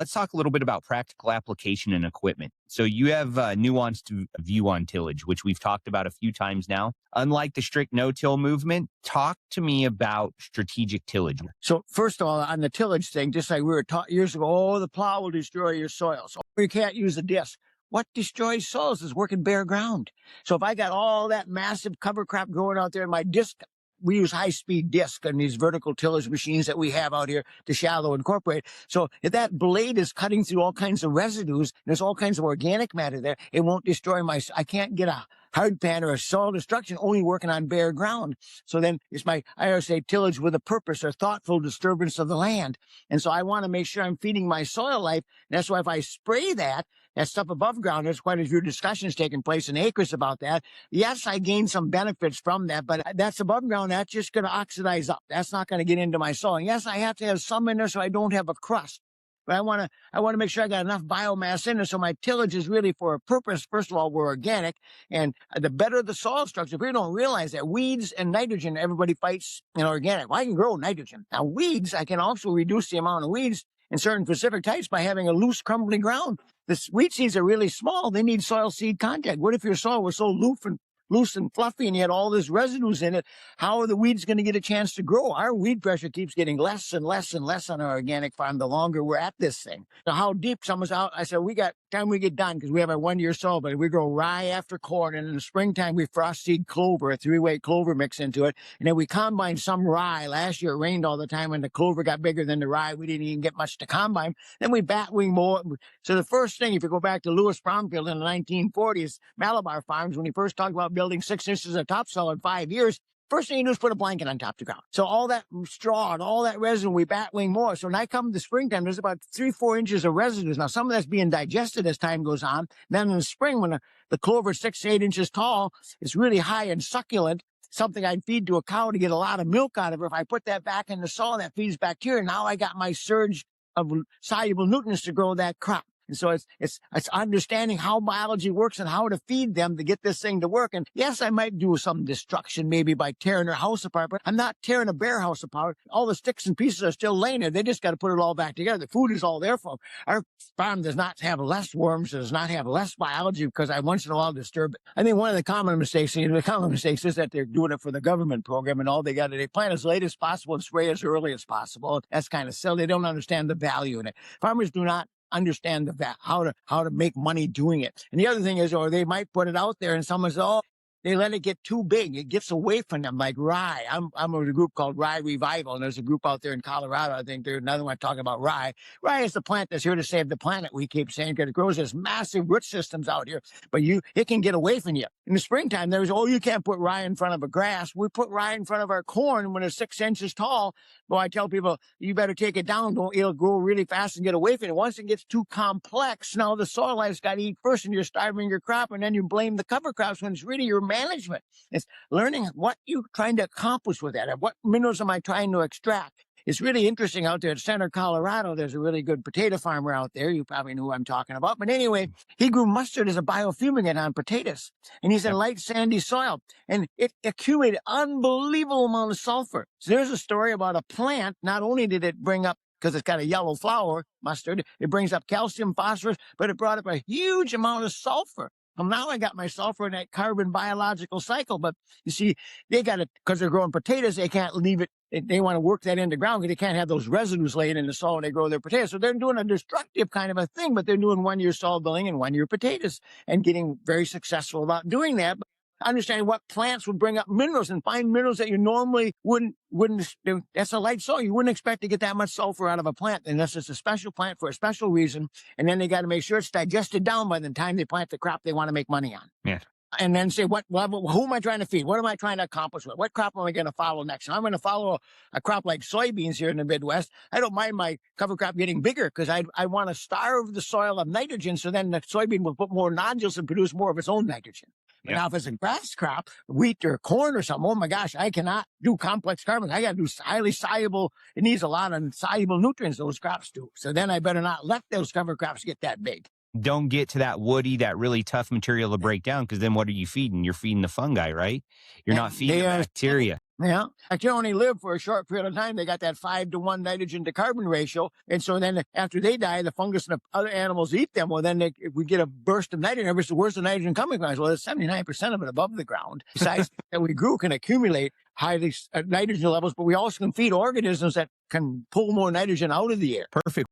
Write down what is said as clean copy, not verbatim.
Let's talk a little bit about practical application and equipment. So you have a nuanced view on tillage, which we've talked about a few times now. Unlike the strict no-till movement, talk to me about strategic tillage. So first of all, on the tillage thing, just like we were taught years ago, oh, the plow will destroy your soil. So you can't use a disc. What destroys soils is working bare ground. So if I got all that massive cover crop growing out there in my disc, we use high-speed disc on these vertical tillage machines that we have out here to shallow incorporate. So if that blade is cutting through all kinds of residues, there's all kinds of organic matter there, it won't destroy I can't get a hard pan or a soil destruction only working on bare ground. So then I always say tillage with a purpose or thoughtful disturbance of the land. And so I want to make sure I'm feeding my soil life. And that's why if I spray that stuff above ground, there's quite a few discussions taking place in acres about that. Yes, I gain some benefits from that, but that's above ground. That's just going to oxidize up. That's not going to get into my soil. And yes, I have to have some in there so I don't have a crust. But I want to make sure I got enough biomass in there. So my tillage is really for a purpose. First of all, we're organic, and the better the soil structure. People don't realize that weeds and nitrogen, everybody fights in organic. Well, I can grow nitrogen. Now weeds, I can also reduce the amount of weeds in certain specific types by having a loose, crumbly ground. The wheat seeds are really small. They need soil seed contact. What if your soil was so loose and fluffy and you had all this residues in it? How are the weeds going to get a chance to grow? Our weed pressure keeps getting less and less and less on our organic farm the longer we're at this thing. So how deep someone's out? I said, we got time we get done because we have a 1 year soil, but we grow rye after corn. And in the springtime, we frost seed clover, a 3-way clover mix into it. And then we combine some rye. Last year it rained all the time and the clover got bigger than the rye. We didn't even get much to combine. Then we batwing more. So the first thing, if you go back to Louis Bromfield in the 1940s, Malabar Farms, when he first talked about building 6 inches of topsoil in 5 years, first thing you do is put a blanket on top of the ground. So all that straw and all that residue, we batwing more. So when I come to springtime, there's about 3-4 inches of residues. Now, some of that's being digested as time goes on. Then in the spring, when the clover is 6 to 8 inches tall, it's really high and succulent, something I'd feed to a cow to get a lot of milk out of her. If I put that back in the soil, that feeds bacteria. Now I got my surge of soluble nutrients to grow that crop. And so it's understanding how biology works and how to feed them to get this thing to work. And yes, I might do some destruction, maybe by tearing their house apart, but I'm not tearing a bare house apart. All the sticks and pieces are still laying there. They just got to put it all back together. The food is all there for them. Our farm does not have less worms, does not have less biology because I once in a while disturb it. I think one of the common mistakes is that they're doing it for the government program and all they got to, they plant as late as possible and spray as early as possible. That's kind of silly. They don't understand the value in it. Farmers do not understand how to make money doing it. And the other thing is, or they might put it out there and someone says, oh, they let it get too big. It gets away from them, like rye. I'm with a group called Rye Revival, and there's a group out there in Colorado. I think there's another one talking about rye. Rye is the plant that's here to save the planet, we keep saying, because it grows this massive root systems out here, but it can get away from you. In the springtime, you can't put rye in front of a grass. We put rye in front of our corn when it's 6 inches tall. Well, I tell people, you better take it down. It'll grow really fast and get away from it. Once it gets too complex, now the soil life's got to eat first, and you're starving your crop, and then you blame the cover crops when it's really your management. It's learning what you're trying to accomplish with that. And what minerals am I trying to extract? It's really interesting out there in Center, Colorado. There's a really good potato farmer out there. You probably know who I'm talking about. But anyway, he grew mustard as a biofumigant on potatoes. And he's in light, sandy soil. And it accumulated unbelievable amount of sulfur. So there's a story about a plant. Not only did it bring up, because it's got a yellow flower, mustard, it brings up calcium, phosphorus, but it brought up a huge amount of sulfur. Well, now I got my sulfur in that carbon biological cycle, but you see, they got it because they're growing potatoes. They can't leave it. They want to work that into the ground because they can't have those residues laying in the soil when they grow their potatoes. So they're doing a destructive kind of a thing, but they're doing 1 year soil building and 1 year potatoes and getting very successful about doing that. But understanding what plants would bring up minerals and find minerals that you normally wouldn't do. That's a light soil. You wouldn't expect to get that much sulfur out of a plant unless it's a special plant for a special reason. And then they got to make sure it's digested down by the time they plant the crop they want to make money on. Yeah. And then say, who am I trying to feed? What am I trying to accomplish with? What crop am I going to follow next? And I'm going to follow a crop like soybeans here in the Midwest. I don't mind my cover crop getting bigger because I want to starve the soil of nitrogen so then the soybean will put more nodules and produce more of its own nitrogen. But now if it's a grass crop, wheat or corn or something, oh my gosh, I cannot do complex carbon. I got to do highly soluble. It needs a lot of soluble nutrients, those crops do. So then I better not let those cover crops get that big. Don't get to that woody, that really tough material to break down, because then what are you feeding? You're feeding the fungi, right? You're not feeding the bacteria. Yeah. Like you only live for a short period of time. They got that 5-to-1 nitrogen to carbon ratio. And so then after they die, the fungus and the other animals eat them. Well, then if we get a burst of nitrogen, where's the nitrogen coming from? Well, there's 79% of it above the ground. Besides that we grew can accumulate high nitrogen levels, but we also can feed organisms that can pull more nitrogen out of the air. Perfect.